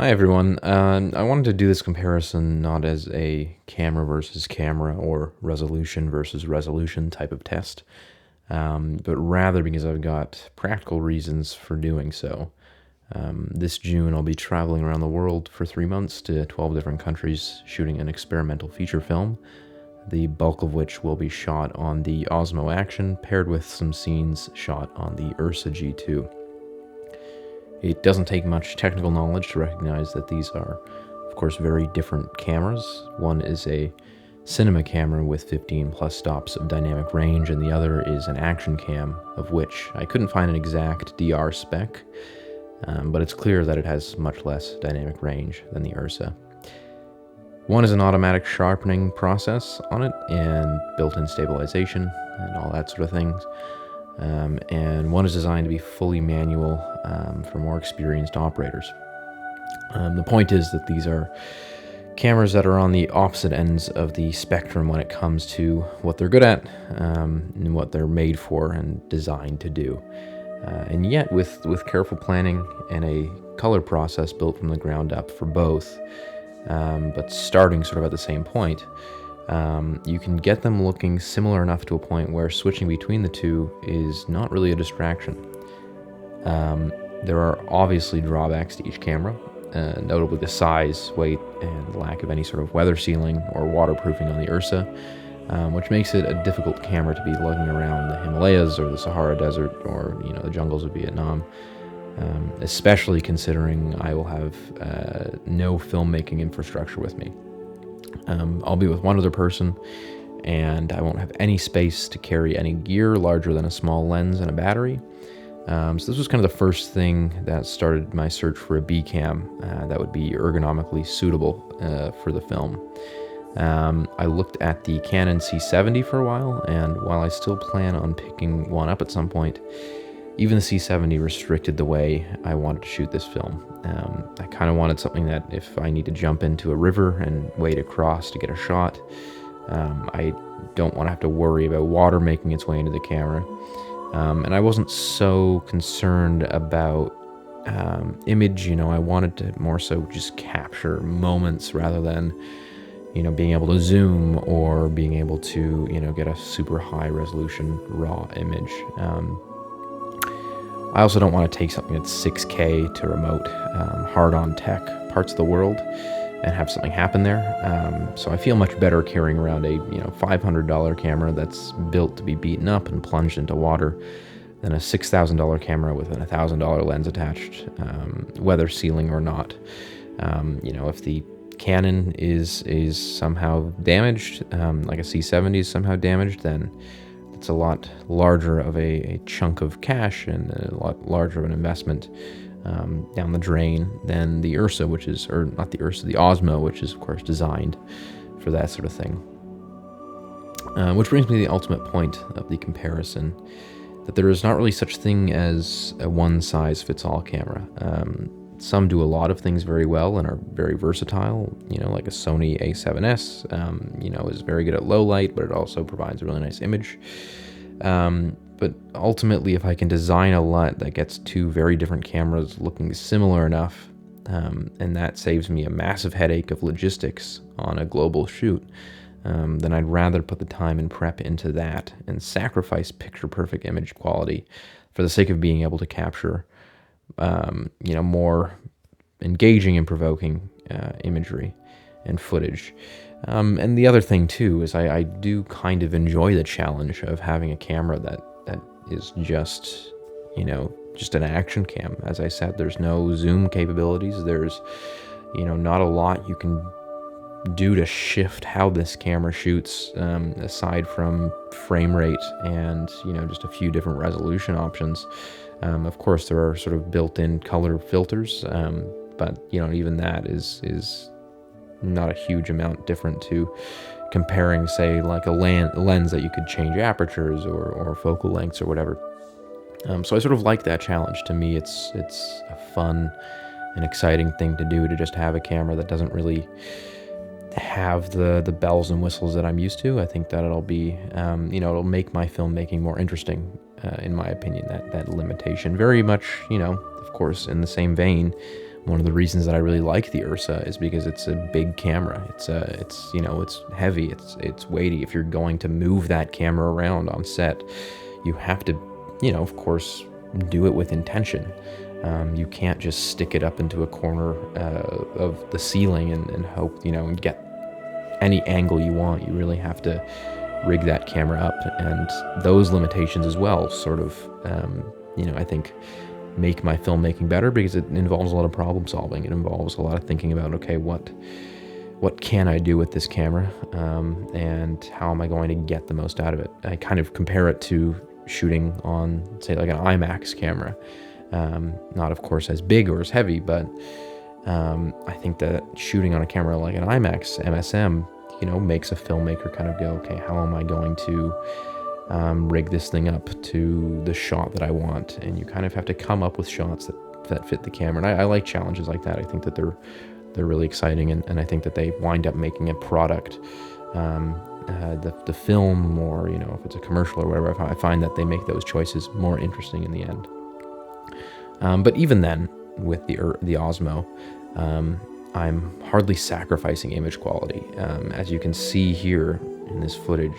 Hi everyone. I wanted to do this comparison not as a camera versus camera or resolution versus resolution type of test, but rather because I've got practical reasons for doing so. This June, I'll be traveling around the world for 3 months to 12 different countries shooting an experimental feature film, the bulk of which will be shot on the Osmo Action, paired with some scenes shot on the Ursa G2. It doesn't take much technical knowledge to recognize that these are, of course, very different cameras. One is a cinema camera with 15 plus stops of dynamic range, and the other is an action cam, of which I couldn't find an exact DR spec, but it's clear that it has much less dynamic range than the Ursa. One is an automatic sharpening process on it and built-in stabilization and all that sort of things. And one is designed to be fully manual for more experienced operators. The point is that these are cameras that are on the opposite ends of the spectrum when it comes to what they're good at and what they're made for and designed to do. And yet, with careful planning and a color process built from the ground up for both, but starting sort of at the same point, you can get them looking similar enough to a point where switching between the two is not really a distraction. There are obviously drawbacks to each camera, notably the size, weight, and lack of any sort of weather sealing or waterproofing on the Ursa, which makes it a difficult camera to be lugging around the Himalayas or the Sahara Desert or the jungles of Vietnam, especially considering I will have no filmmaking infrastructure with me. I'll be with one other person, and I won't have any space to carry any gear larger than a small lens and a battery. So this was kind of the first thing that started my search for a B cam that would be ergonomically suitable for the film. I looked at the Canon C70 for a while, and while I still plan on picking one up at some point, even the C70 restricted the way I wanted to shoot this film. I kind of wanted something that if I need to jump into a river and wade across to get a shot, I don't want to have to worry about water making its way into the camera. And I wasn't so concerned about image, I wanted to more so just capture moments rather than, being able to zoom or being able to, get a super high resolution raw image. I also don't want to take something that's 6K to remote, hard-on tech parts of the world and have something happen there. So I feel much better carrying around a $500 camera that's built to be beaten up and plunged into water than a $6,000 camera with an $1,000 lens attached, weather sealing or not. If the Canon is somehow damaged, like a C70 is somehow damaged, then it's a lot larger of a chunk of cash and a lot larger of an investment down the drain than the Ursa, the Osmo, which is of course designed for that sort of thing. Which brings me to the ultimate point of the comparison, that there is not really such thing as a one-size-fits-all camera. Some do a lot of things very well and are very versatile, like a Sony A7S, is very good at low light, but it also provides a really nice image. But ultimately, if I can design a LUT that gets two very different cameras looking similar enough, and that saves me a massive headache of logistics on a global shoot, then I'd rather put the time and prep into that and sacrifice picture-perfect image quality for the sake of being able to capture more engaging and provoking imagery and footage. And the other thing too is I do kind of enjoy the challenge of having a camera that is just an action cam. As I said, there's no zoom capabilities. There's not a lot you can do to shift how this camera shoots, aside from frame rate and just a few different resolution options. Of course, there are sort of built-in color filters, but even that is not a huge amount different to comparing, say, like a lens that you could change apertures or focal lengths or whatever. So I sort of like that challenge. To me, it's a fun and exciting thing to do, to just have a camera that doesn't really have the bells and whistles that I'm used to. I think that it'll be, it'll make my filmmaking more interesting, in my opinion, that limitation. Very much, of course, in the same vein, One of the reasons that I really like the Ursa is because it's a big camera. It's heavy, it's weighty. If you're going to move that camera around on set, you have to, of course, do it with intention. You can't just stick it up into a corner of the ceiling and hope, and get any angle you want. You really have to rig that camera up, and those limitations as well sort of, I think make my filmmaking better, because it involves a lot of problem solving. It involves a lot of thinking about, okay, what can I do with this camera, and how am I going to get the most out of it? I kind of compare it to shooting on, say, like an IMAX camera. Not, of course, as big or as heavy, but I think that shooting on a camera like an IMAX MSM, makes a filmmaker kind of go, okay, how am I going to rig this thing up to the shot that I want? And you kind of have to come up with shots that fit the camera. And I like challenges like that. I think that they're really exciting, and I think that they wind up making a product, the film, or if it's a commercial or whatever. I find that they make those choices more interesting in the end. But even then, with the Osmo, I'm hardly sacrificing image quality. As you can see here in this footage,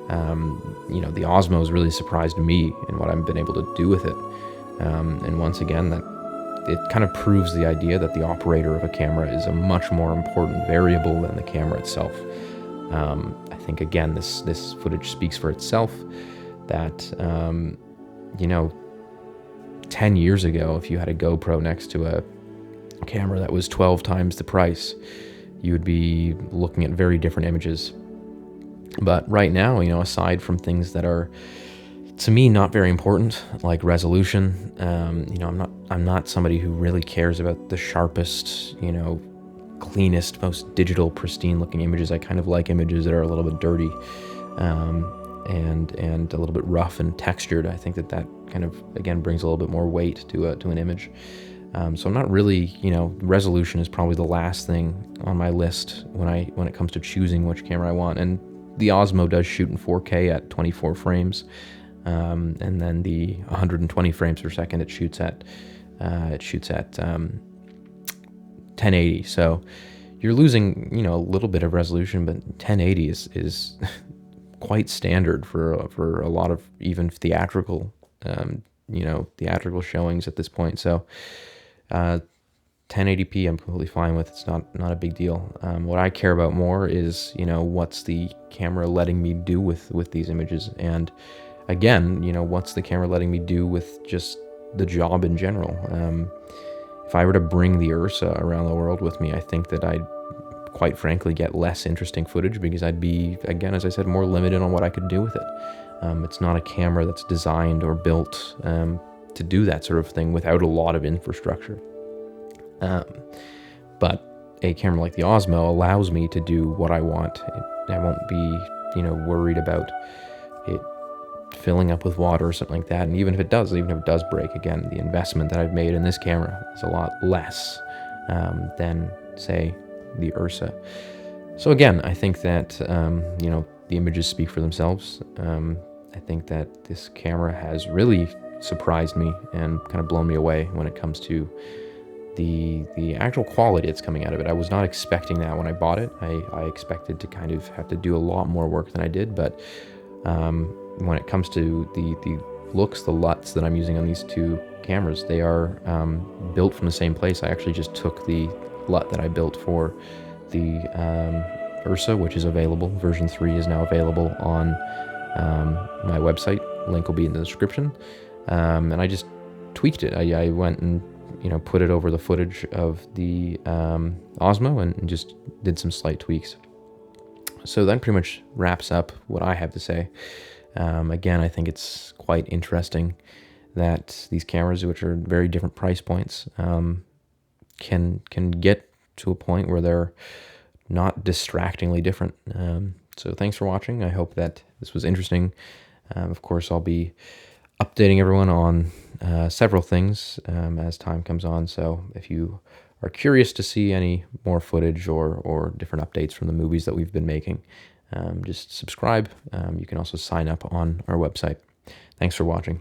the Osmo has really surprised me in what I've been able to do with it. And once again, that it kind of proves the idea that the operator of a camera is a much more important variable than the camera itself. I think, again, this footage speaks for itself, that, 10 years ago, if you had a GoPro next to a camera that was 12 times the price, you would be looking at very different images. But right now, aside from things that are, to me, not very important, like resolution, I'm not somebody who really cares about the sharpest, cleanest, most digital, pristine looking images. I kind of like images that are a little bit dirty, and a little bit rough and textured. I think that kind of, again, brings a little bit more weight to an image. So I'm not really, resolution is probably the last thing on my list when it comes to choosing which camera I want. And the Osmo does shoot in 4K at 24 frames, and then the 120 frames per second it shoots at 1080. So you're losing, a little bit of resolution, but 1080 is quite standard for a lot of even theatrical, theatrical showings at this point. So 1080p I'm completely fine with. It's not a big deal. What I care about more is, what's the camera letting me do with these images, and again, what's the camera letting me do with just the job in general. If I were to bring the Ursa around the world with me, I think that I'd quite frankly get less interesting footage, because I'd be, again, as I said, more limited on what I could do with it. It's not a camera that's designed or built to do that sort of thing without a lot of infrastructure. But a camera like the Osmo allows me to do what I want. I won't be, worried about it filling up with water or something like that. And even if it does break, again, the investment that I've made in this camera is a lot less than, say, the Ursa. So again, I think that, the images speak for themselves. I think that this camera has really surprised me and kind of blown me away when it comes to the actual quality that's coming out of it. I was not expecting that when I bought it. I expected to kind of have to do a lot more work than I did, but when it comes to the looks, the LUTs that I'm using on these two cameras, they are built from the same place. I actually just took the LUT that I built for the Ursa, which is available. Version 3 is now available on my website. Link will be in the description. And I just tweaked it. I went and put it over the footage of the Osmo and just did some slight tweaks. So that pretty much wraps up what I have to say. Again, I think it's quite interesting that these cameras, which are very different price points, can get to a point where they're not distractingly different. So thanks for watching. I hope that this was interesting. Of course, I'll be updating everyone on several things as time comes on. So if you are curious to see any more footage or different updates from the movies that we've been making, just subscribe. You can also sign up on our website. Thanks for watching.